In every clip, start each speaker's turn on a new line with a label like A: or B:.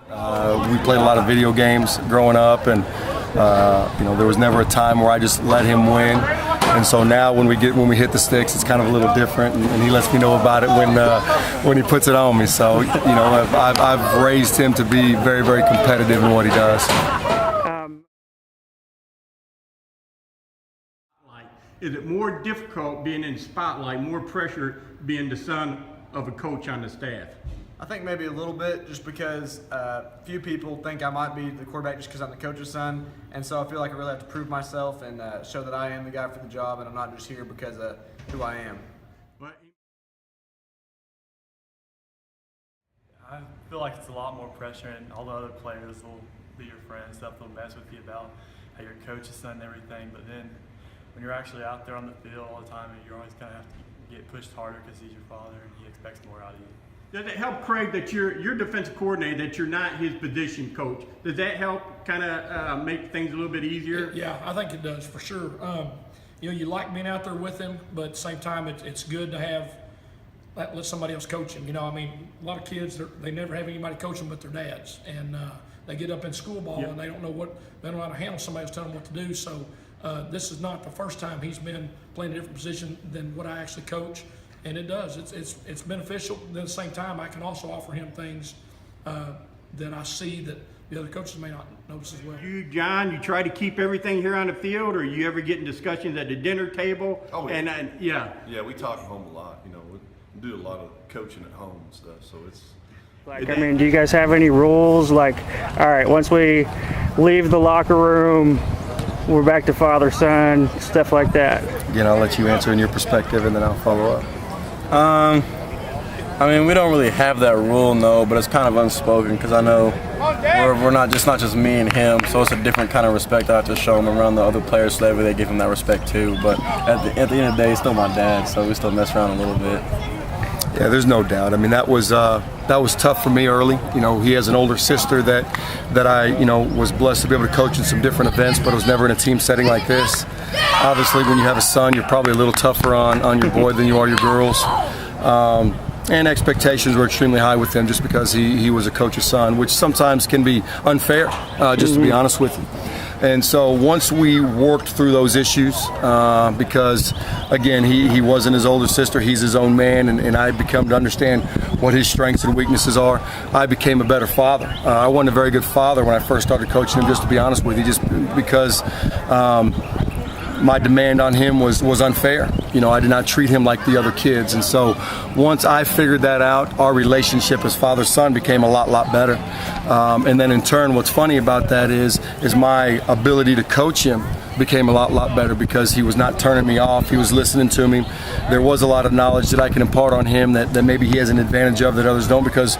A: We played a lot of video games growing up, and there was never a time where I just let him win. And so now when we hit the sticks, it's kind of a little different, and he lets me know about it when he puts it on me. So I've raised him to be very, very competitive in what he does.
B: Is it more difficult being in the spotlight, more pressure being the son of a coach on the staff?
C: I think maybe a little bit, just because few people think I might be the quarterback just because I'm the coach's son, and so I feel like I really have to prove myself and show that I am the guy for the job, and I'm not just here because of who I am.
D: I feel like it's a lot more pressure, and all the other players will be your friends, stuff they'll mess with you about how your coach's son and everything, but then when you're actually out there on the field all the time, you're always going to have to get pushed harder because he's your father and he expects more out of you.
B: Does it help, Craig, that you're defensive coordinator, that you're not his position coach? Does that help kind of make things a little bit easier?
E: Yeah, I think it does for sure. You like being out there with him, but at the same time, it's good to let somebody else coach him. A lot of kids, they never have anybody coach them but their dads, and they get up in school ball and they don't know how to handle somebody else telling them what to do. So this is not the first time he's been playing a different position than what I actually coach. And it does. It's beneficial. But at the same time, I can also offer him things that I see that the other coaches may not notice as well.
B: You, John, you try to keep everything here on the field, or you ever get in discussions at the dinner table?
F: Oh, yeah.
B: Yeah,
F: we talk at home a lot. We do a lot of coaching at home and stuff. So it's.
G: Do you guys have any rules? Like, all right, once we leave the locker room, we're back to father, son, stuff like that.
A: Again, I'll let you answer in your perspective, and then I'll follow up.
H: We don't really have that rule, no, but it's kind of unspoken because I know we're not just me and him, so it's a different kind of respect I have to show him around the other players, so that way they give him that respect too. But at the end of the day, he's still my dad, so we still mess around a little bit.
A: Yeah, there's no doubt. That was tough for me early. He has an older sister that I was blessed to be able to coach in some different events, but it was never in a team setting like this. Obviously, when you have a son, you're probably a little tougher on your boy than you are your girls. And expectations were extremely high with him just because he was a coach's son, which sometimes can be unfair, just to be honest with you. And so once we worked through those issues, because again, he wasn't his older sister, he's his own man, and I become to understand what his strengths and weaknesses are, I became a better father. I wasn't a very good father when I first started coaching him, just to be honest with you, just because my demand on him was unfair. I did not treat him like the other kids. And so once I figured that out, our relationship as father-son became a lot better. And then in turn, what's funny about that is my ability to coach him became a lot better because he was not turning me off. He was listening to me. There was a lot of knowledge that I can impart on him that maybe he has an advantage of that others don't, because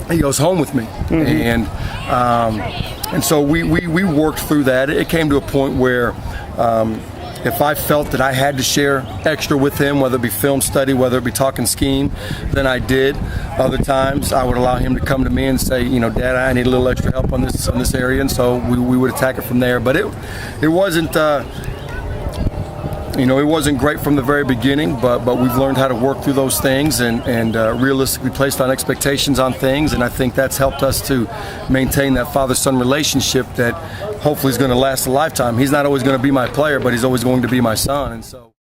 A: he goes home with me. And so we worked through that. It came to a point where if I felt that I had to share extra with him, whether it be film study, whether it be talking scheme, then I did. Other times I would allow him to come to me and say, Dad, I need a little extra help on this area, and so we would attack it from there. But it wasn't it wasn't great from the very beginning, but we've learned how to work through those things and realistically placed on expectations on things, and I think that's helped us to maintain that father-son relationship that hopefully is going to last a lifetime. He's not always going to be my player, but he's always going to be my son, and so.